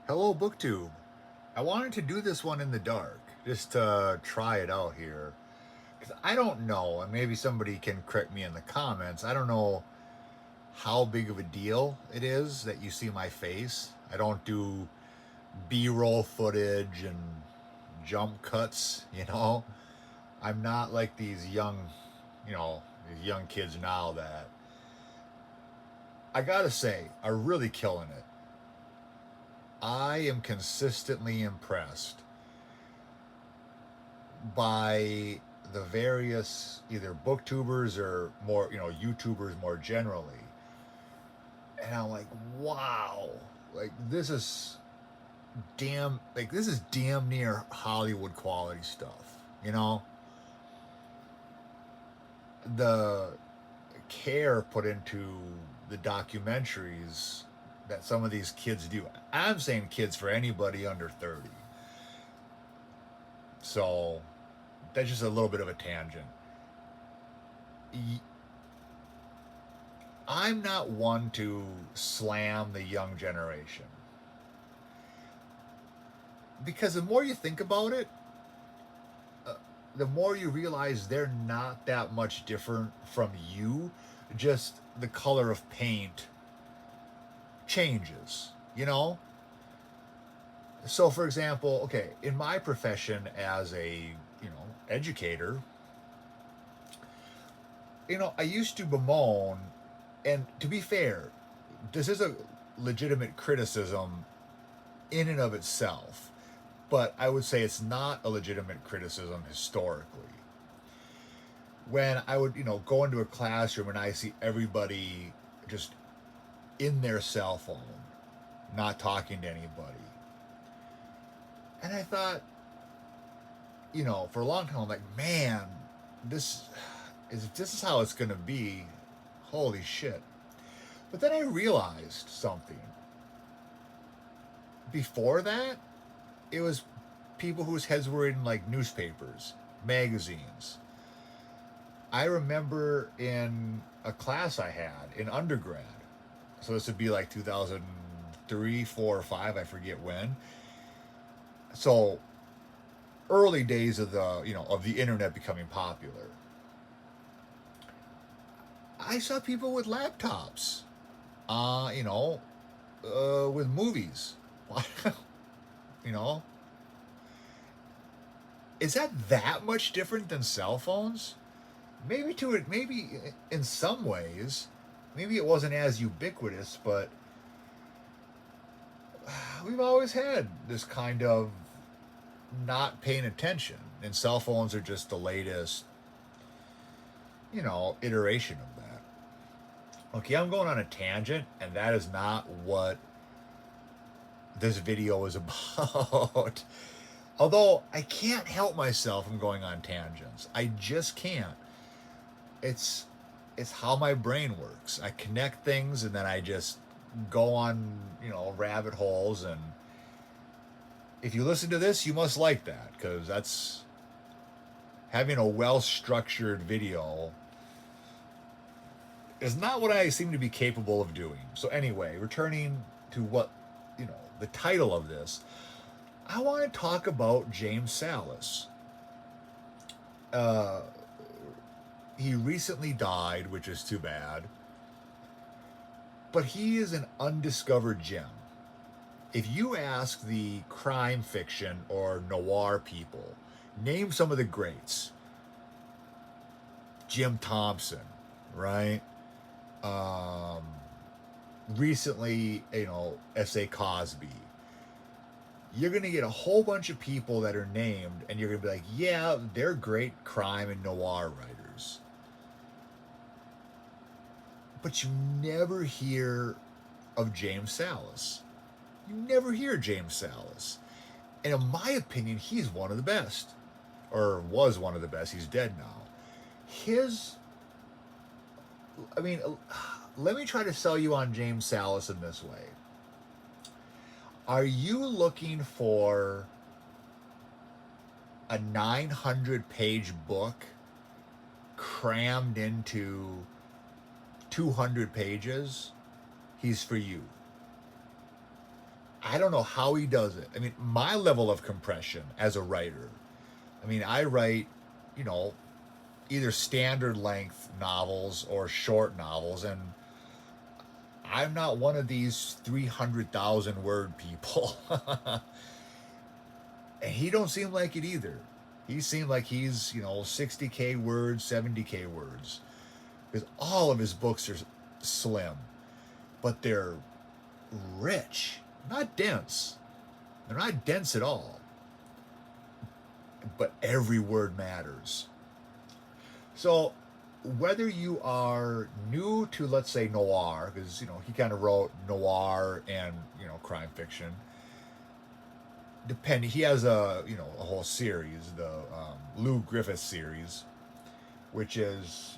Hello, BookTube. I wanted to do this one in the dark, just to try it out here. Because I don't know, and maybe somebody can correct me in the comments. I don't know how big of a deal it is that you see my face. I don't do B-roll footage and jump cuts, you know? I'm not like these young kids now that, I gotta say, are really killing it. I am consistently impressed by the various either booktubers or more, YouTubers more generally. And I'm like, wow, like this is damn near Hollywood quality stuff. The care put into the documentaries that some of these kids do. I'm saying kids for anybody under 30. So that's just a little bit of a tangent. I'm not one to slam the young generation because the more you think about it, the more you realize they're not that much different from you. Just the color of paint changes, you know? So, for example, okay, in my profession as a, educator, I used to bemoan, and to be fair, this is a legitimate criticism in and of itself, but I would say it's not a legitimate criticism historically. When I would, go into a classroom and I see everybody just in their cell phone, not talking to anybody. And I thought, for a long time, I'm like, man, this this is how it's going to be. Holy shit. But then I realized something. Before that, it was people whose heads were in like newspapers, magazines. I remember in a class I had in undergrad, so this would be like 2003, 4, or 5, I forget when. So early days of the internet becoming popular. I saw people with laptops, with movies. you know, is that much different than cell phones? Maybe in some ways, maybe it wasn't as ubiquitous, but we've always had this kind of not paying attention, and cell phones are just the latest, iteration of that. Okay, I'm going on a tangent, and that is not what this video is about. Although I can't help myself from going on tangents. I just can't. It's it's how my brain works. I connect things and then I just go on, rabbit holes. And if you listen to this, you must like that, because that's having a well structured video is not what I seem to be capable of doing. So, anyway, returning to the title of this, I want to talk about James Sallis. Uh, he recently died, which is too bad, but he is an undiscovered gem. If you ask the crime fiction or noir people, name some of the greats. Jim Thompson, right? Um, Recently, S.A. Cosby. You're going to get a whole bunch of people that are named, and you're going to be like, yeah, they're great crime and noir writers. But you never hear of James Sallis. You never hear James Sallis. And in my opinion, he's one of the best. Or was one of the best. He's dead now. His. I mean, let me try to sell you on James Sallis in this way. Are you looking for a 900-page book crammed into 200 pages? He's for you. I don't know how he does it. I mean, my level of compression as a writer, I mean, I write, you know, either standard length novels or short novels, and I'm not one of these 300,000 word people. And he don't seem like it either. He seemed like he's, 60K words, 70K words. Because all of his books are slim, but they're rich, not dense. They're not dense at all, but every word matters. So whether you are new to, let's say, noir, because he kind of wrote noir and crime fiction. Depending, he has a whole series, the Lou Griffith series, which is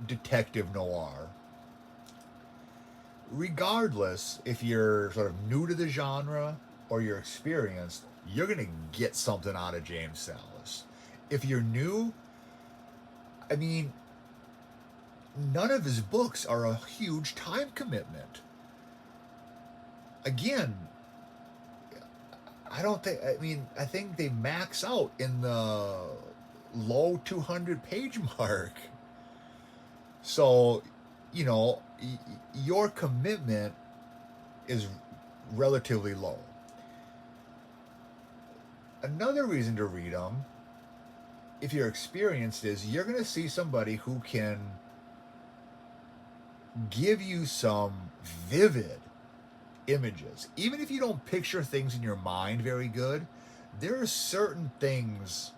detective noir. Regardless, if you're sort of new to the genre or you're experienced, you're gonna get something out of James Sallis. If you're new, I mean, none of his books are a huge time commitment. Again, I think they max out in the low 200 page mark. So, your commitment is relatively low. Another reason to read them, if you're experienced, is you're going to see somebody who can give you some vivid images. Even if you don't picture things in your mind very good, there are certain things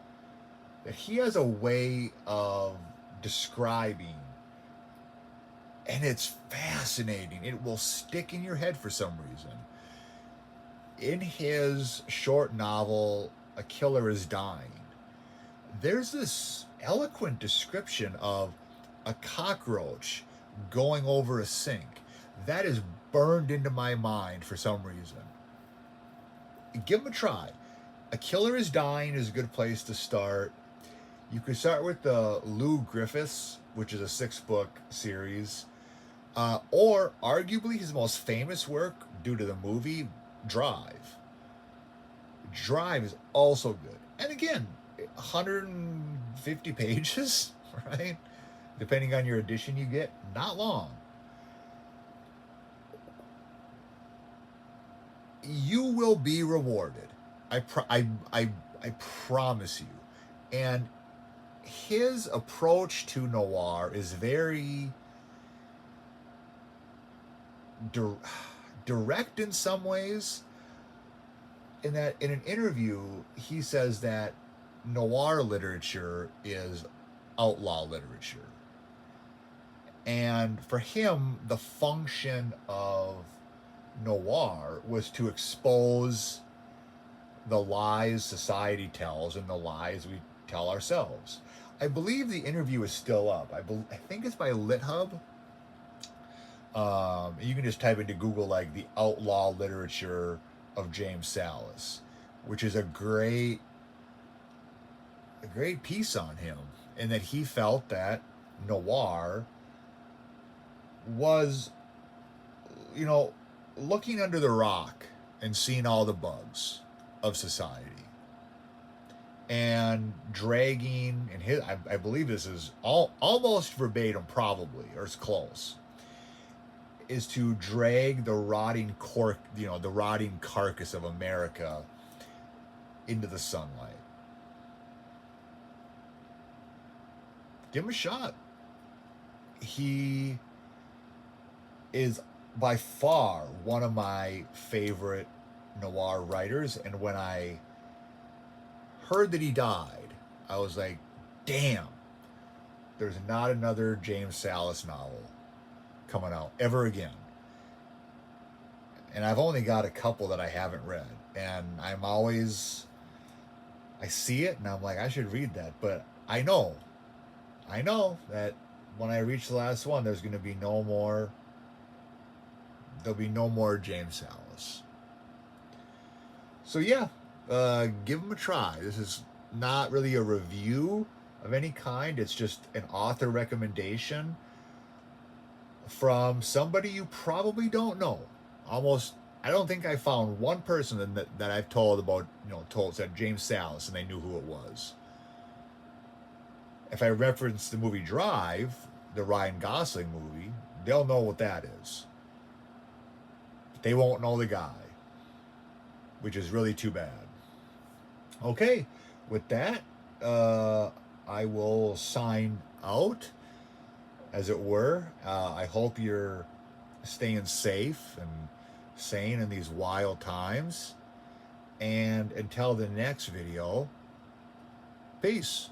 that he has a way of describing, and it's fascinating. It will stick in your head for some reason. In his short novel, A Killer is Dying, there's this eloquent description of a cockroach going over a sink. That is burned into my mind for some reason. Give them a try. A Killer is Dying is a good place to start. You could start with the Lou Griffiths, which is a 6-book series, or arguably his most famous work due to the movie, Drive. Drive is also good. And again, 150 pages, right? Depending on your edition you get, not long. You will be rewarded. I promise you. And his approach to noir is very direct in some ways. In that, in an interview, he says that noir literature is outlaw literature. And for him, the function of noir was to expose the lies society tells and the lies we tell ourselves. I believe the interview is still up. I think it's by LitHub. You can just type into Google like the outlaw literature of James Sallis, which is a great piece on him, and that he felt that noir was, looking under the rock and seeing all the bugs of society and dragging, and I believe this is almost verbatim, probably, or it's close, is to drag the rotting the rotting carcass of America into the sunlight. Give him a shot. He is by far one of my favorite noir writers, and when I heard that he died, I was like, damn, there's not another James Sallis novel coming out ever again. And I've only got a couple that I haven't read, and I see it and I'm like, I should read that, but I know that when I reach the last one, there'll be no more James Sallis. So yeah, give him a try. This is not really a review of any kind. It's just an author recommendation from somebody you probably don't know. almost, I don't think I found one person that I've told about, said James Sallis and they knew who it was. If I reference the movie Drive, the Ryan Gosling movie, they'll know what that is. But they won't know the guy, which is really too bad. Okay, with that, I will sign out, as it were. I hope you're staying safe and sane in these wild times. And until the next video, peace.